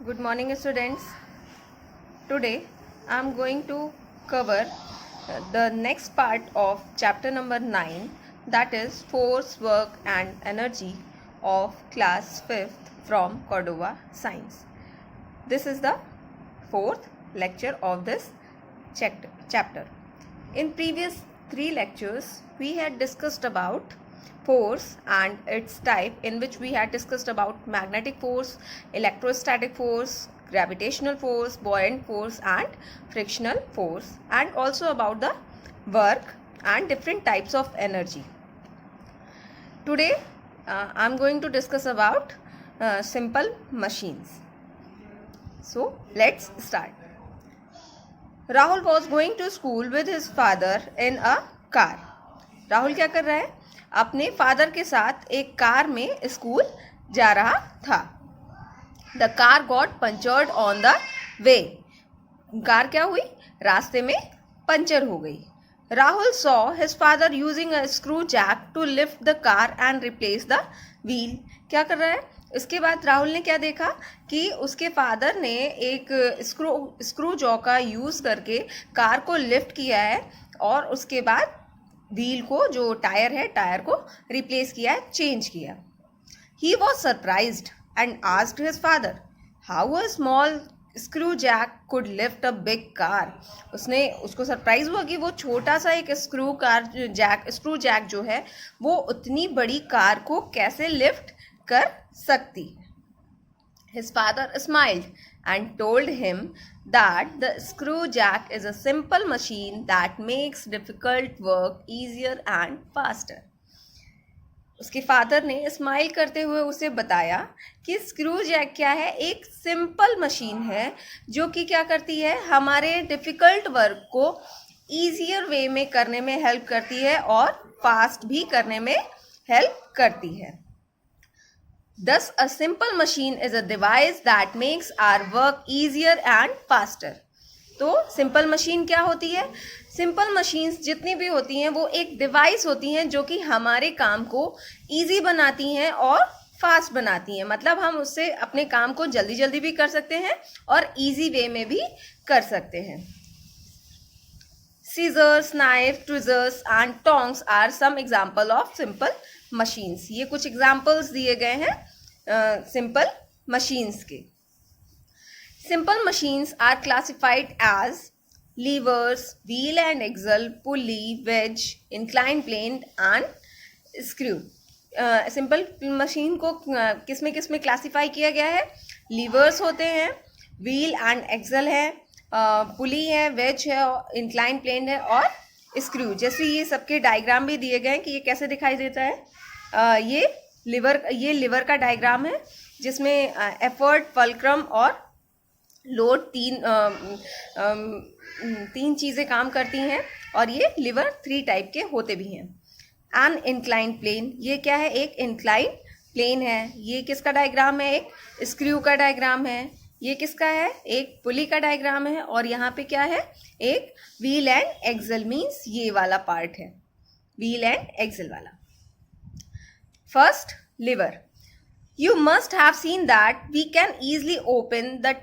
Good morning, students. Today I am going to cover the next part of chapter number 9, that is Force, Work and Energy of class 5th from Cordova Science. This is the fourth lecture of this chapter. In previous 3 lectures, we had discussed about force and its type, in which we had discussed about magnetic force, electrostatic force, gravitational force, buoyant force and frictional force, and also about the work and different types of energy. Today I am going to discuss about simple machines. So let's start. Rahul was going to school with his father in a car. Rahul क्या कर रहा है? अपने father के साथ एक car में school जा रहा था. The car got punctured on the way. Car क्या हुई? रास्ते में पंचर हो गई. Rahul saw his father using a screw jack to lift the car and replace the wheel. क्या कर रहा है? इसके बाद राहुल ने क्या देखा कि उसके फादर ने एक स्क्रू जॉ का यूज़ करके कार को लिफ्ट किया है और उसके बाद व्हील को, जो टायर है, टायर को रिप्लेस किया है, चेंज किया. He was surprised and asked his father how a small screw jack could lift a big car. उसको सरप्राइज हुआ कि वो छोटा सा एक स्क्रू जैक जो है वो उतनी बड़ी कार को कैसे लिफ्ट कर सकती है. His father smiled and told him that the screw jack is a simple machine that makes difficult work easier and faster. उसके फादर ने स्माइल करते हुए उसे बताया कि स्क्रू जैक क्या है? एक सिंपल मशीन है जो कि क्या करती है? हमारे डिफ़िकल्ट वर्क को ईजियर वे में करने में हेल्प करती है और फास्ट भी करने में हेल्प करती है. Thus, a simple machine is a device that makes our work easier and faster. तो सिंपल मशीन क्या होती है? सिंपल मशीन्स जितनी भी होती हैं वो एक डिवाइस होती हैं जो कि हमारे काम को ईजी बनाती हैं और फास्ट बनाती हैं. मतलब हम उससे अपने काम को जल्दी जल्दी भी कर सकते हैं और ईजी वे में भी कर सकते हैं. Scissors, knife, tweezers and tongs are some example of simple machines. ये कुछ एग्जाम्पल्स दिए गए हैं सिंपल मशीन्स के. Simple machines are classified as levers, wheel and axle, pulley, wedge, inclined plane and screw. Simple machine को किस में classify किया गया है? लीवर्स होते हैं, व्हील एंड एक्सल है, पुली है, वेज है, इंक्लाइन प्लेन है और स्क्रू. जैसे ये सबके डायग्राम भी दिए गए हैं कि ये कैसे दिखाई देता है. ये लिवर का डायग्राम है जिसमें एफर्ट, फल्क्रम और लोड तीन चीज़ें काम करती हैं और ये लिवर 3 टाइप के होते भी हैं. एन इंक्लाइन प्लेन, ये क्या है? एक इंक्लाइन प्लेन है. ये किसका डायग्राम है? एक स्क्रू का डायग्राम है. ये किसका है? एक पुली का डायग्राम है. और यहाँ पे क्या है? एक व्हील एंड एक्सल, मीन्स ये वाला पार्ट है, व्हील एंड एक्सल वाला. First, liver. You must have seen that we can easily open the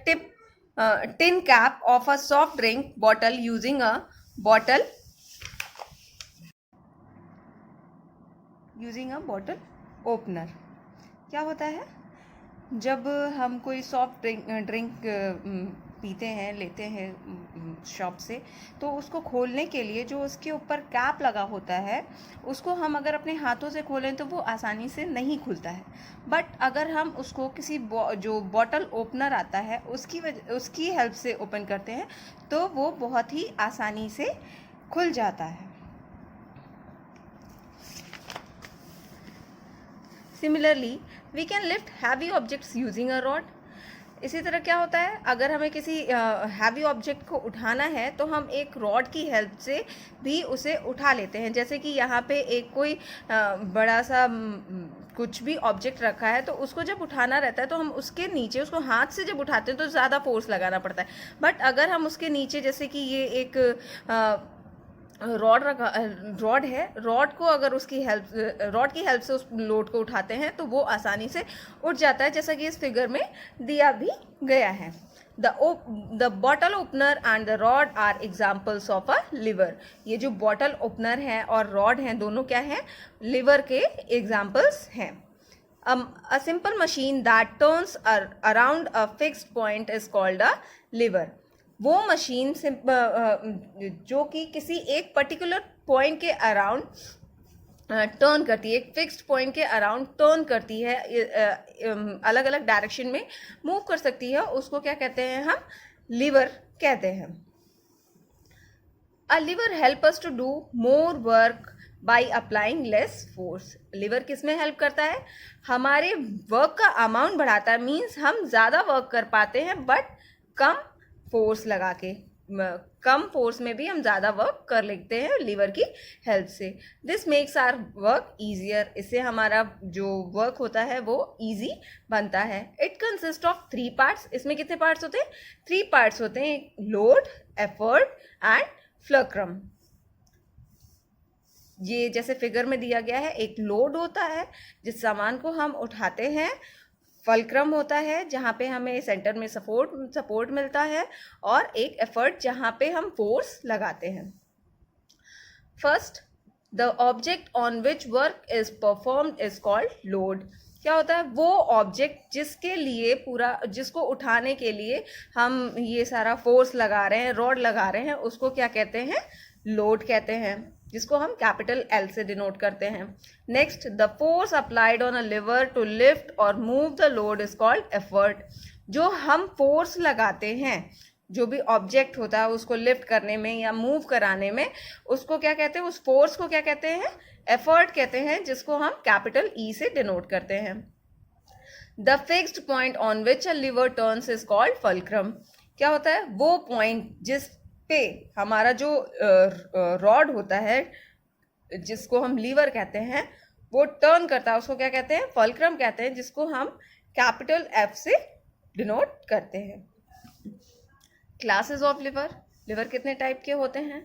tin cap of a soft drink bottle using a bottle opener. क्या होता है? जब हम कोई सॉफ्ट ड्रिंक पीते हैं, लेते हैं शॉप से, तो उसको खोलने के लिए जो उसके ऊपर कैप लगा होता है उसको हम अगर अपने हाथों से खोलें तो वो आसानी से नहीं खुलता है. बट अगर हम उसको किसी जो बॉटल ओपनर आता है उसकी हेल्प से ओपन करते हैं तो वो बहुत ही आसानी से खुल जाता है. Similarly we can lift heavy objects using a rod. इसी तरह क्या होता है? अगर हमें किसी हैवी ऑब्जेक्ट को उठाना है तो हम एक रॉड की हेल्प से भी उसे उठा लेते हैं. जैसे कि यहाँ पे एक कोई बड़ा सा कुछ भी ऑब्जेक्ट रखा है तो उसको जब उठाना रहता है तो हम उसके नीचे उसको हाथ से जब उठाते हैं तो ज़्यादा फोर्स लगाना पड़ता है. बट अगर हम उसके नीचे, जैसे कि ये एक रॉड है, रॉड को अगर रॉड की हेल्प से उस लोड को उठाते हैं तो वो आसानी से उठ जाता है, जैसा कि इस फिगर में दिया भी गया है। The bottle opener and the rod are examples of a lever. ये जो बॉटल ओपनर है और रॉड है, दोनों क्या है? लिवर के एग्जाम्पल्स हैं। A simple machine that turns around a fixed point is called a lever. वो मशीन जो कि किसी एक पर्टिकुलर पॉइंट के अराउंड टर्न करती है, एक फिक्स्ड पॉइंट के अराउंड टर्न करती है, अलग अलग डायरेक्शन में मूव कर सकती है, उसको क्या कहते हैं? हम लीवर कहते हैं। A lever help us to do more work by applying less force. Lever किस में हेल्प करता है? हमारे वर्क का अमाउंट बढ़ाता है, मीन्स हम ज़्यादा वर्क कर पाते हैं बट कम फोर्स लगा के, कम फोर्स में भी हम ज़्यादा वर्क कर लेते हैं लीवर की हेल्प से। This makes our work easier. इससे हमारा जो वर्क होता है वो ईजी बनता है। It consist of 3 parts. इसमें कितने पार्ट्स होते हैं? 3 पार्ट्स होते हैं, लोड, एफर्ट एंड फ्लक्रम। ये जैसे फिगर में दिया गया है, एक लोड होता है जिस सामान को हम उठाते हैं, फलक्रम होता है जहाँ पे हमें सेंटर में सपोर्ट मिलता है, और एक एफर्ट जहाँ पे हम फोर्स लगाते हैं। First, the object on which work is performed is called load. क्या होता है? वो ऑब्जेक्ट जिसके लिए जिसको उठाने के लिए हम ये सारा फोर्स लगा रहे हैं, रॉड लगा रहे हैं, उसको क्या कहते हैं? लोड कहते हैं, जिसको हम कैपिटल L से डिनोट करते हैं। Next, the force applied on a lever to lift और move the load is called effort. जो हम फोर्स लगाते हैं, जो भी ऑब्जेक्ट होता है उसको लिफ्ट करने में या मूव कराने में, उसको क्या कहते हैं? उस फोर्स को क्या कहते हैं? एफर्ट कहते हैं, जिसको हम कैपिटल E से डिनोट करते हैं। The fixed point on which a liver turns is called fulcrum. क्या होता है? वो पॉइंट जिस पे हमारा जो रॉड होता है, जिसको हम लीवर कहते हैं, वो टर्न करता है, उसको क्या कहते हैं? फलक्रम कहते हैं, जिसको हम कैपिटल F से डिनोट करते हैं। Classes of lever. लिवर कितने टाइप के होते हैं?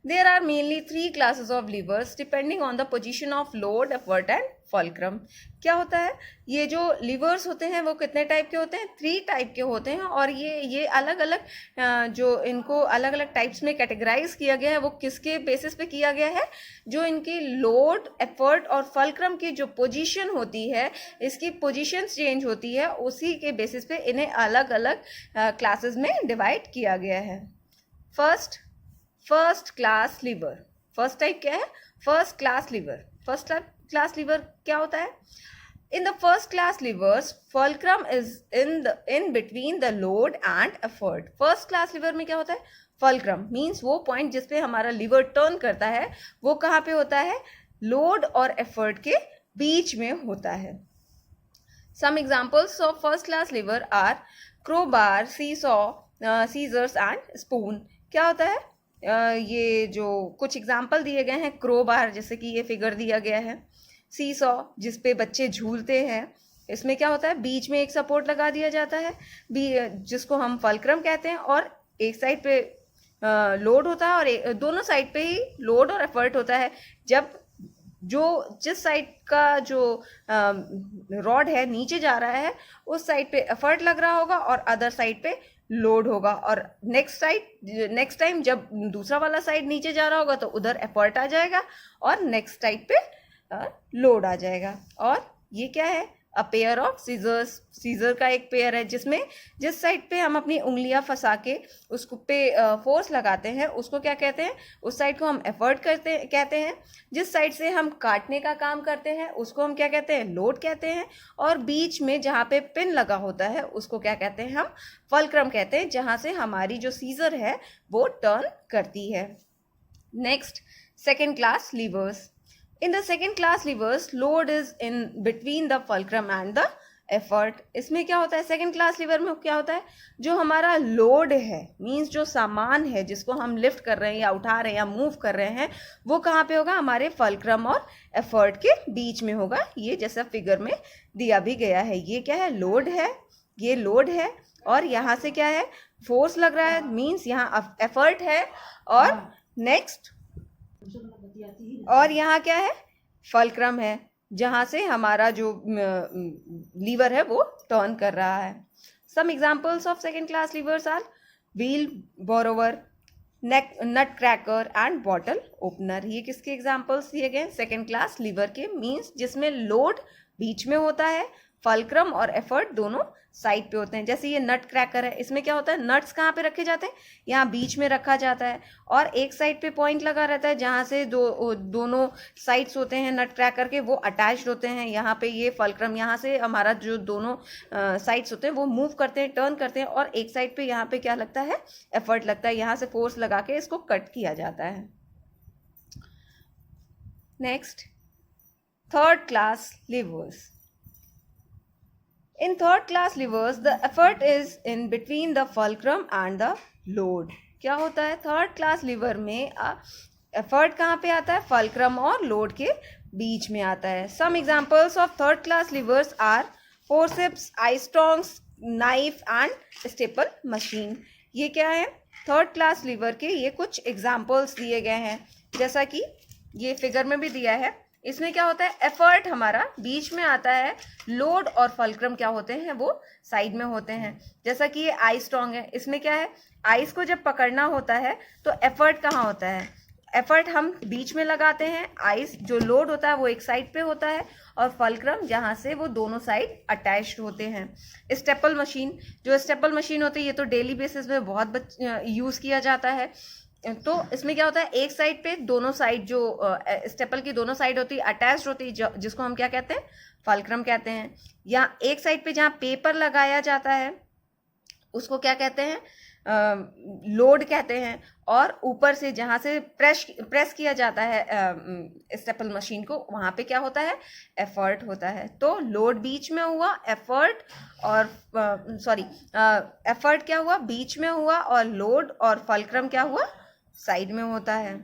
There are mainly 3 classes of levers depending on the position of load, effort and fulcrum. क्या होता है? ये जो लिवर्स होते हैं वो कितने टाइप के होते हैं? 3 टाइप के होते हैं, और ये अलग अलग जो इनको अलग अलग टाइप्स में कैटेगराइज किया गया है, वो किसके बेसिस पे किया गया है? जो इनकी लोड, एफर्ट और फलक्रम की जो पोजीशन होती है, इसकी पोजीशन चेंज होती है, उसी के बेसिस पे इन्हें अलग अलग क्लासेस में डिवाइड किया गया है। First class liver. First type क्या है? First class liver. First class liver क्या होता है? In the first class levers, fulcrum is in between the load and effort. First class liver में क्या होता है? फलक्रम मीन्स वो पॉइंट जिसपे हमारा लिवर टर्न करता है, वो कहाँ पे होता है? लोड और एफर्ट के बीच में होता है। Some examples of first class lever are crowbar, seesaw, scissors and spoon. क्या होता है? ये जो कुछ एग्जाम्पल दिए गए हैं, क्रोबार जैसे कि ये फिगर दिया गया है, सीसॉ जिस पे बच्चे झूलते हैं, इसमें क्या होता है? बीच में एक सपोर्ट लगा दिया जाता है, जिसको हम फलक्रम कहते हैं, और एक साइड पे लोड होता है और दोनों साइड पे ही लोड और एफर्ट होता है। जब जिस साइड का जो रॉड है नीचे जा रहा है, उस साइड पे एफर्ट लग रहा होगा और अदर साइड पे लोड होगा, और नेक्स्ट टाइम जब दूसरा वाला साइड नीचे जा रहा होगा तो उधर एफर्ट आ जाएगा और नेक्स्ट साइड पे लोड आ जाएगा। और ये क्या है? A pair of scissors. Scissor का एक पेयर है जिसमें जिस साइड पे हम अपनी उंगलियां फंसा के उसको पे फोर्स लगाते हैं, उसको क्या कहते हैं? उस साइड को हम एफर्ट कहते हैं। जिस साइड से हम काटने का काम करते हैं उसको हम क्या कहते हैं? लोड कहते हैं। और बीच में जहाँ पे पिन लगा होता है उसको क्या कहते हैं? हम फलक्रम कहते हैं, जहाँ से हमारी जो सीजर है वो टर्न करती है। Next, second class levers. In the second class levers, load is in between the fulcrum and the effort. इसमें क्या होता है? सेकेंड क्लास लीवर में क्या होता है? जो हमारा लोड है, मीन्स जो सामान है जिसको हम लिफ्ट कर रहे हैं या उठा रहे हैं या मूव कर रहे हैं, वो कहाँ पे होगा? हमारे फलक्रम और एफर्ट के बीच में होगा। ये जैसा फिगर में दिया भी गया है। ये क्या है? लोड है, ये लोड है, और यहाँ से क्या है? फोर्स लग रहा है, मीन्स यहाँ एफर्ट है। और नेक्स्ट, और यहाँ क्या है, फल्क्रम है, जहाँ से हमारा जो लीवर है वो टर्न कर रहा है. Some examples of second class levers are wheelbarrow, nut cracker and bottle opener. ये किसके एग्जाम्पल्स दिए गए? सेकेंड क्लास लीवर के. मीन्स जिसमें लोड बीच में होता है, फल्क्रम और एफर्ट दोनों साइड पे होते हैं. जैसे ये नट क्रैकर है, इसमें क्या होता है, नट्स कहाँ पे रखे जाते हैं? यहाँ बीच में रखा जाता है, और एक साइड पे पॉइंट लगा रहता है जहाँ से दोनों साइड्स होते हैं नट क्रैकर के, वो अटैच्ड होते हैं. यहाँ पे ये फल्क्रम, यहाँ से हमारा जो दोनों साइड्स होते हैं वो मूव करते हैं, टर्न करते हैं, और एक साइड पे यहाँ पे क्या लगता है, एफर्ट लगता है. यहाँ से फोर्स लगा के इसको कट किया जाता है. Next, third class levers. In third class livers, the effort is in between the fulcrum and the load. क्या होता है थर्ड क्लास लिवर में? एफर्ट कहाँ पे आता है? फल्क्रम और लोड के बीच में आता है. Some examples of third class levers are forceps, ice tongs, knife and staple machine. ये क्या है? थर्ड क्लास लिवर के ये कुछ एग्जाम्पल्स दिए गए हैं, जैसा कि ये फिगर में भी दिया है. इसमें क्या होता है, एफर्ट हमारा बीच में आता है, लोड और फल्क्रम क्या होते हैं, वो साइड में होते हैं. जैसा कि ये आई स्ट्रॉन्ग है, इसमें क्या है, आइस को जब पकड़ना होता है तो एफर्ट कहाँ होता है? एफर्ट हम बीच में लगाते हैं. आइस जो लोड होता है वो एक साइड पे होता है, और फल्क्रम जहाँ से वो दोनों साइड अटैच्ड होते हैं. स्टेपल मशीन, जो स्टेपल मशीन होती है ये तो डेली बेसिस में बहुत यूज़ किया जाता है. तो इसमें क्या होता है, एक साइड पे दोनों साइड जो स्टेपल की दोनों साइड होती है अटैच्ड होती है, जिसको हम क्या कहते हैं, फल्क्रम कहते हैं. या एक साइड पे जहाँ पेपर लगाया जाता है उसको क्या कहते हैं, लोड कहते हैं. और ऊपर से जहाँ से प्रेस किया जाता है स्टेपल मशीन को, वहाँ पे क्या होता है, एफर्ट होता है. तो लोड बीच में हुआ, एफर्ट और एफर्ट क्या हुआ, बीच में हुआ, और लोड और फल्क्रम क्या हुआ, साइड में होता है.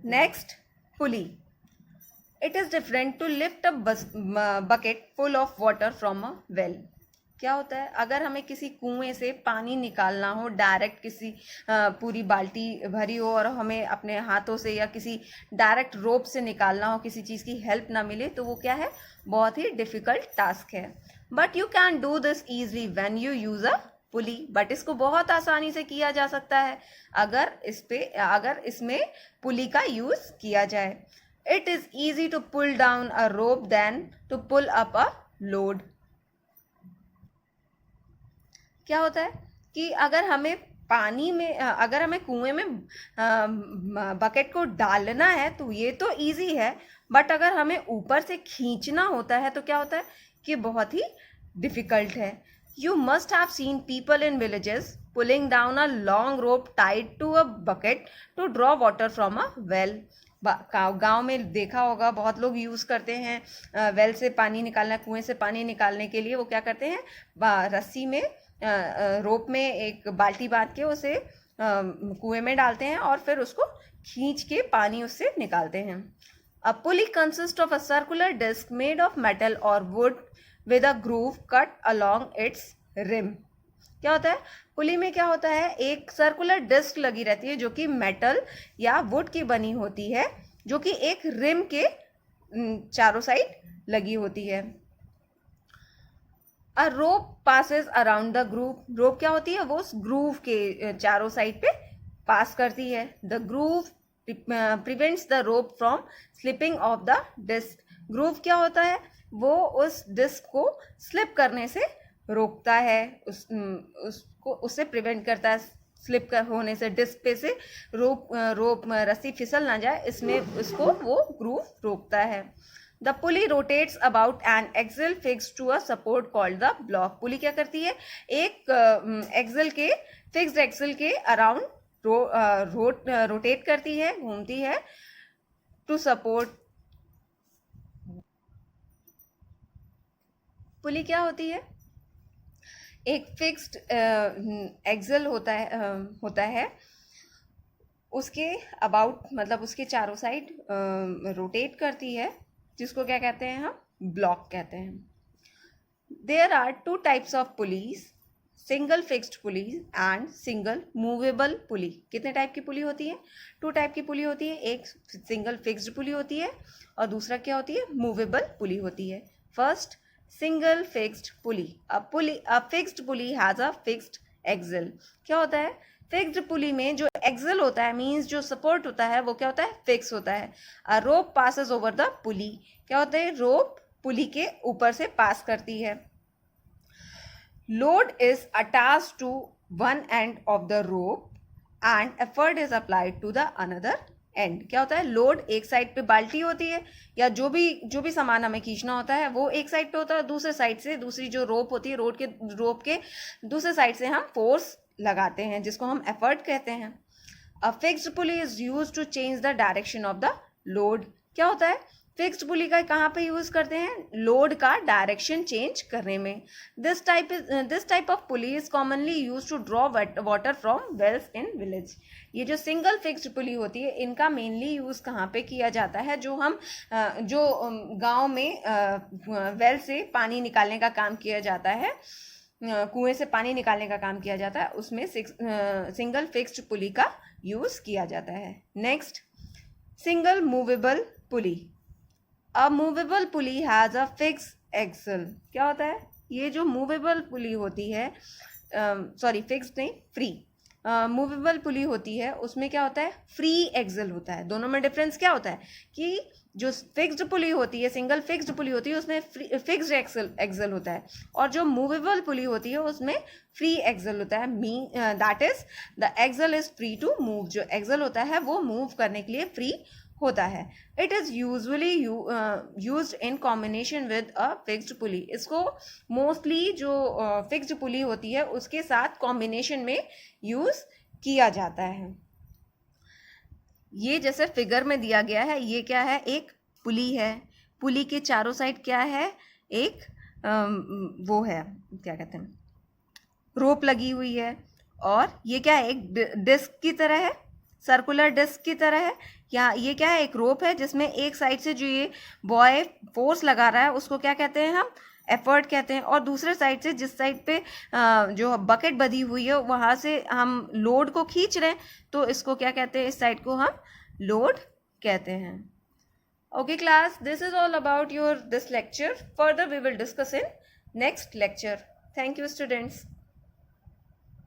Next, pulley. It is different to lift a bucket full of water from a well. क्या होता है, अगर हमें किसी कुएं से पानी निकालना हो, डायरेक्ट किसी पूरी बाल्टी भरी हो और हमें अपने हाथों से या किसी डायरेक्ट रोप से निकालना हो, किसी चीज़ की हेल्प ना मिले, तो वो क्या है, बहुत ही डिफिकल्ट टास्क है. But you can do this easily when you use a pulley. But इसको बहुत आसानी से किया जा सकता है अगर इसमें पुली का यूज किया जाए. It is easy to pull down a rope then to pull up a load. क्या होता है कि अगर हमें कुएं में बकेट को डालना है तो ये तो इजी है, बट अगर हमें ऊपर से खींचना होता है तो क्या होता है कि बहुत ही डिफिकल्ट है. You must have seen people in villages pulling down a long rope tied to a bucket to draw water from a well. गांव में देखा होगा, बहुत लोग यूज़ करते हैं वेल से पानी निकालना, कुएं से पानी निकालने के लिए वो क्या करते हैं, रस्सी में रोप में एक बाल्टी बांध के उसे कुएं में डालते हैं और फिर उसको खींच के पानी उससे निकालते हैं. A pulley consists of a circular disc made of metal or wood with a groove cut along its rim. क्या होता है, पुली में क्या होता है, एक सर्कुलर डिस्क लगी रहती है जो कि मेटल या वुड की बनी होती है, जो कि एक रिम के चारों साइड लगी होती है. अ रोप पासेस अराउंड द ग्रूव. रोप क्या होती है, वो उस ग्रूव के चारों साइड पे पास करती है. The groove prevents the rope from slipping off the disc. Groove क्या होता है, वो उस डिस्क को स्लिप करने से रोकता है, उससे प्रिवेंट करता है स्लिप होने से. डिस्क पे से रोप रस्सी फिसल ना जाए, इसमें उसको वो ग्रूव रोकता है. The pulley rotates about an axle fix to a support called the block. Pulley क्या करती है, एक एक्सल के फिक्स्ड एक्सल के अराउंड रोटेट करती है, घूमती है, टू सपोर्ट. पुली क्या होती है, एक फिक्स्ड एक्सल होता है, उसके अबाउट मतलब उसके चारों साइड रोटेट करती है, जिसको क्या कहते हैं हम, ब्लॉक कहते हैं. There are two types of pulleys, single fixed pulley and single movable pulley. कितने टाइप की पुली होती है? 2 टाइप की पुली होती है। एक सिंगल फिक्स्ड पुली होती है और दूसरा क्या होती है? मूवेबल पुली होती है। First, single fixed pulley. A fixed pulley has a fixed axle. क्या होता है? फिक्स्ड पुली में जो एक्सल होता है, मींस जो सपोर्ट होता है, वो क्या होता है? फिक्स होता है। अ रोप पासेस ओवर द पुली। क्या होता है? रोप पुली के ऊपर से पास करती है। Load is attached to one end of the rope and effort is applied to the another end. क्या होता है? लोड एक साइड पे बाल्टी होती है या जो भी सामान हमें खींचना होता है वो एक साइड पे होता है, दूसरे साइड से दूसरी जो रोप होती है रोप के दूसरे साइड से हम फोर्स लगाते हैं, जिसको हम एफर्ट कहते हैं। A fixed pulley is use to change the direction of the load. क्या होता है? फिक्स्ड पुली का कहाँ पे यूज करते हैं? लोड का डायरेक्शन चेंज करने में। This type of pulley is commonly use to draw water from wells in village. ये जो सिंगल फिक्स्ड पुली होती है, इनका मेनली यूज कहाँ पे किया जाता है? जो गांव में वेल से पानी निकालने का काम किया जाता है, कुएं से पानी निकालने का काम किया जाता है, उसमें सिंगल फिक्स्ड पुली का यूज किया जाता है। Next, single movable pulley. A movable pulley has a fix axle. क्या होता है? ये जो मूवेबल पुली होती है, फिक्स्ड नहीं, फ्री मूवेबल पुली होती है, उसमें क्या होता है? फ्री एक्सल होता है। दोनों में डिफरेंस क्या होता है? कि जो फिक्स्ड पुली होती है, सिंगल फिक्स्ड पुली होती है, उसमें फिक्स्ड एक्सल होता है, और जो मूवेबल पुली होती है उसमें फ्री एक्सल होता है। That is the axle is free to move. जो एक्सल होता है वो मूव करने के लिए फ्री होता है। It is usually used in combination with a fixed पुली। इसको मोस्टली जो फिक्स्ड पुली होती है उसके साथ कॉम्बिनेशन में यूज किया जाता है। ये जैसे फिगर में दिया गया है, ये क्या है? एक पुली है। पुली के चारों साइड क्या है? एक वो है, क्या कहते हैं, रोप लगी हुई है। और ये क्या है? एक डिस्क की तरह है, सर्कुलर डिस्क की तरह है। ये क्या है? एक रोप है जिसमें एक साइड से जो ये बॉय फोर्स लगा रहा है उसको क्या कहते हैं? हम एफर्ट कहते हैं। और दूसरे साइड से जिस साइड पे जो बकेट बंधी हुई है वहाँ से हम लोड को खींच रहे हैं, तो इसको क्या कहते हैं? इस साइड को हम लोड कहते हैं। Okay class, this is all about this lecture. Further we will discuss in next lecture. Thank you students.